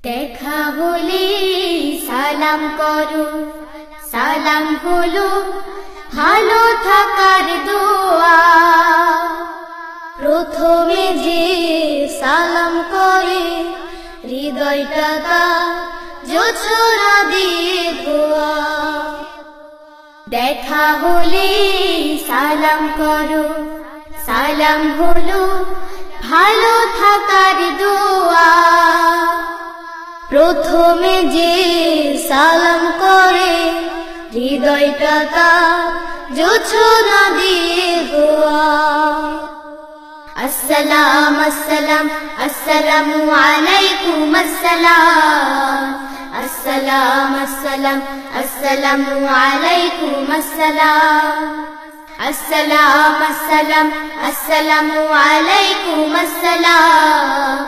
দেখা হলে সালাম করো, সালাম হলো ভালো থাকার দোয়া। প্রথমে যে সালাম করে হৃদয়টা তার জোছনা দিয়ে ধোয়া। দেখা হলে সালাম করো, সালাম হলো ভালো থাকার দোয়া। প্রথমে যে সালাম করে হৃদয়টা তার জোছনা দিয়ে ধোয়া। আসসালাম আসসালাম আসসালামু আলাইকুম আসসালাম, আসসালাম আসসালাম আসসালামু আলাইকুম আসসালাম, আসসালাম আসসালাম আসসালামু আলাইকুম আসসালাম,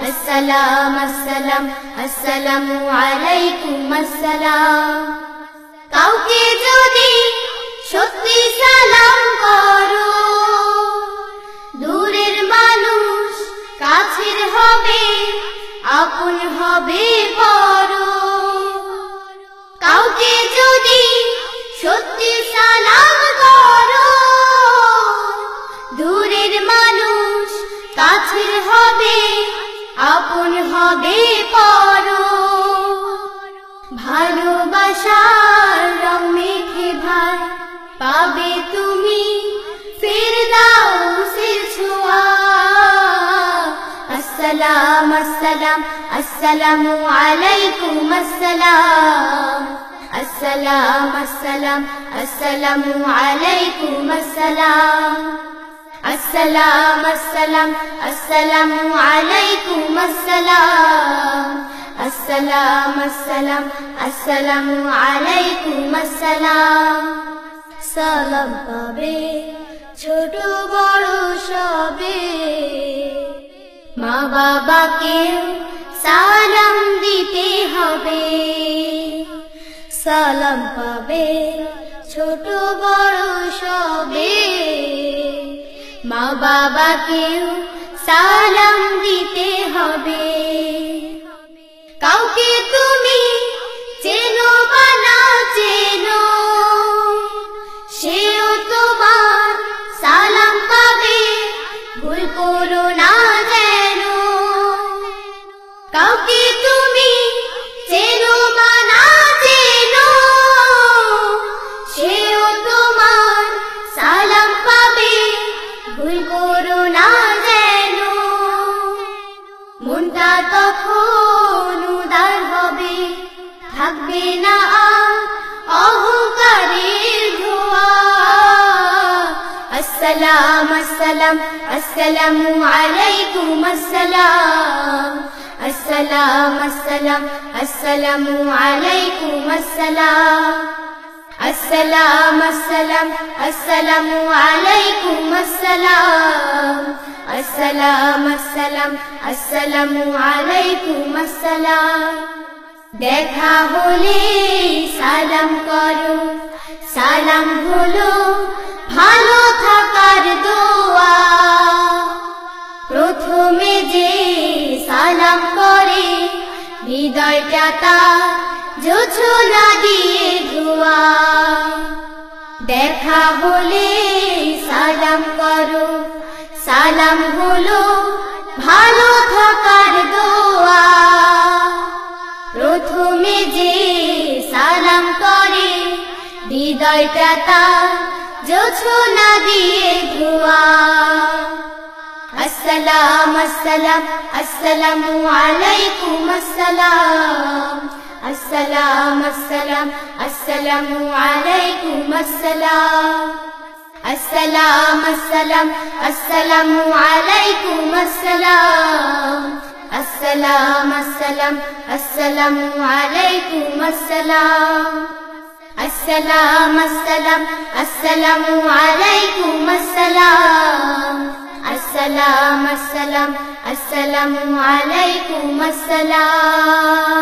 আসসালাম আসসালাম আসসালামু আলাইকুম আসসালাম। কাউকে যদি সত্যি সালাম করো, দূরের মানুষ কাছের হবে, আপন হবে পরো। কাউকে যদি সত্যি সালাম করো, দূরের মানুষ কাছের হবে, আপন হবে পরো। ভালোবাসার রং মেখে ভাই পাবে তুমি ফিরদাউসের ছোঁয়া। আসসালাম আসসালাম আসসালামু আলাইকুম আসসালাম, আসসালাম আসসালাম আসসালামু আলাইকুম আসসালাম, আসসালাম আসসালাম আসসালামু আলাইকুম আসসালাম, আসসালাম আসসালাম আসসালামু আলাইকুম আসসালাম। সালাম পাবে ছোট বড় সবে, মা বাবাকে সালাম দিতে হবে। সালাম পাবে ছোট বড় সবে, মা বাবাকে সালাম দিতে হবে। কাউকে তুমি চেনো বা না চেনো, সেও তোমার সালাম পাবে, ভুল করো না যেন। কাউকে তুমি চেনো বা না চেনো, সেও তোমার সালাম পাবে, ভুল করো না যেন। মনটা তখন উদার হবে, থাকবে না আর অহংকারের ধোঁয়া। আসসালাম আসসালাম আসসালামু আলাইকুম আসসালাম, আসসালাম আসসালাম আসসালামু আলাইকুম আসসালাম, আসসালাম আসসালাম আসসালামু আলাইকুম আসসালাম, আসসালাম আসসালাম আসসালামু আলাইকুম আসসালাম। দেখা হলে সালাম করো, সালাম হলো ভালো থাকার দোয়া। প্রথমে যে সালাম করে হৃদয়টা তার জোছনা দিয়ে ধোয়া। দেখা হলে সালাম করো, সালাম হলো ভালো থাকার দোয়া। প্রথমে যে সালাম করে হৃদয়টা তার জোছনা দিয়ে ধোয়া। আসসালাম আসসালাম আসসালামু আলাইকুম আসসালাম, আসসালাম আসসালাম আসসালামু আলাইকুম আসসালাম, আসসালাম আসসালাম আসসালামু আলাইকুম আসসালাম, আসসালাম আসসালাম আসসালামু আলাইকুম আসসালাম, আসসালাম আসসালাম আসসালামু আলাইকুম আসসালাম, আসসালাম আসসালাম আসসালামু আলাইকুম আসসালাম।